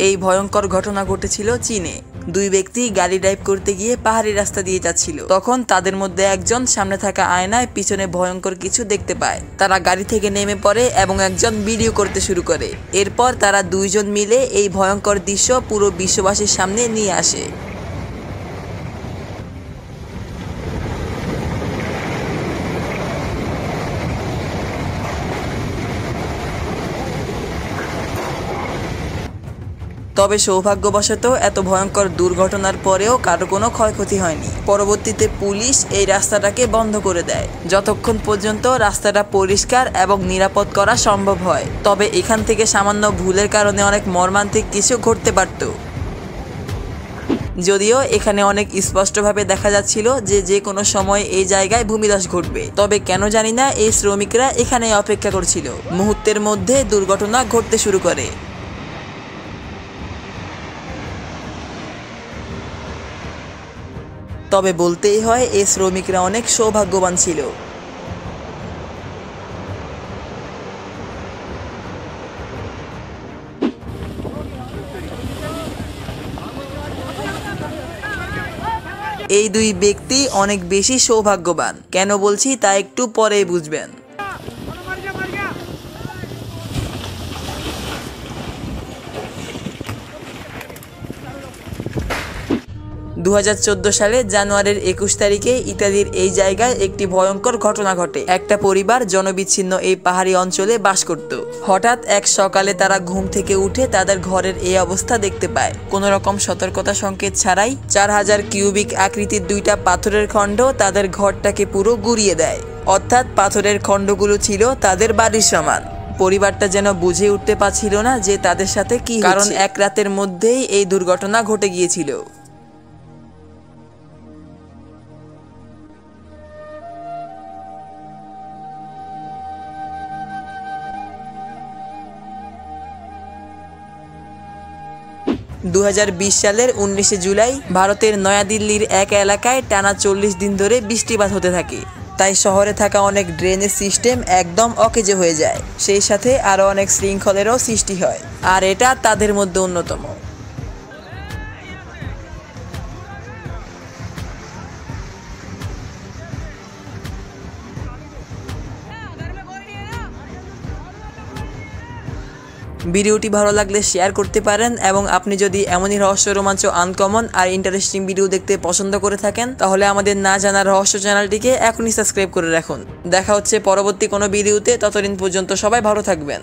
এই ভয়ঙ্কর ঘটনা ঘটেছিল চীনে। দুই ব্যক্তি গাড়ি ড্রাইভ করতে গিয়ে পাহাড়ি রাস্তা দিয়ে যাচ্ছিল। তখন তাদের মধ্যে একজন সামনে থাকা আয়নায় পিছনে ভয়ঙ্কর কিছু দেখতে পায়। তারা গাড়ি থেকে নেমে পড়ে এবং একজন ভিডিও করতে শুরু করে। এরপর তারা দুইজন মিলে এই ভয়ঙ্কর দৃশ্য পুরো বিশ্ববাসীর সামনে নিয়ে আসে। তবে সৌভাগ্যবশত এত ভয়ঙ্কর দুর্ঘটনার পরেও কারো কোনো ক্ষয়ক্ষতি হয়নি। পরবর্তীতে পুলিশ এই রাস্তাটাকে বন্ধ করে দেয় যতক্ষণ পর্যন্ত রাস্তাটা পরিষ্কার এবং নিরাপদ করা সম্ভব হয়। তবে এখান থেকে সামান্য ভুলের কারণে অনেক মর্মান্তিক কিছু ঘটতে পারত। যদিও এখানে অনেক স্পষ্টভাবে দেখা যাচ্ছিল যে কোনো সময় এই জায়গায় ভূমিধস ঘটবে। তবে কেন জানি না এই শ্রমিকরা এখানে অপেক্ষা করছিল। মুহূর্তের মধ্যে দুর্ঘটনা ঘটতে শুরু করে। তবে বলতেই হয় এই শ্রমিকরা অনেক সৌভাগ্যবান ছিল। এই দুই ব্যক্তি অনেক বেশি সৌভাগ্যবান। কেন বলছি তা একটু পরেই বুঝবেন। 2014 সালে জানুয়ারির 21 তারিখে ইতালির এই জায়গায় একটি ভয়ঙ্কর ঘটনা ঘটে। একটা পরিবার জনবিচ্ছিন্ন এই পাহাড়ি অঞ্চলে বাস করত। হঠাৎ এক সকালে তারা ঘুম থেকে উঠে তাদের ঘরের এই অবস্থা দেখতে পায়। কোনো রকম সতর্কতা সংকেত ছাড়াই 4000 কিউবিক আকৃতির দুইটা পাথরের খণ্ড তাদের ঘরটাকে পুরো গুড়িয়ে দেয়। অর্থাৎ পাথরের খণ্ডগুলো ছিল তাদের বাড়ির সমান। পরিবারটা যেন বুঝে উঠতে পারছিল না যে তাদের সাথে কি হচ্ছে, কারণ এক রাতের মধ্যেই এই দুর্ঘটনা ঘটে গিয়েছিল। দু 2020 সালের 19 জুলাই ভারতের নয়াদিল্লির এক এলাকায় টানা 40 দিন ধরে বৃষ্টিপাত হতে থাকে। তাই শহরে থাকা অনেক ড্রেনেজ সিস্টেম একদম অকেজো হয়ে যায়। সেই সাথে আরও অনেক শৃঙ্খলেরও সৃষ্টি হয়, আর এটা তাদের মধ্যে অন্যতম। ভিডিওটি ভালো লাগলে শেয়ার করতে পারেন, এবং আপনি যদি এমনই রহস্য, রোমাঞ্চ, আনকমন আর ইন্টারেস্টিং ভিডিও দেখতে পছন্দ করে থাকেন তাহলে আমাদের না জানা রহস্য চ্যানেলটিকে এখনই সাবস্ক্রাইব করে রাখুন। দেখা হচ্ছে পরবর্তী কোনো ভিডিওতে। ততদিন পর্যন্ত সবাই ভালো থাকবেন।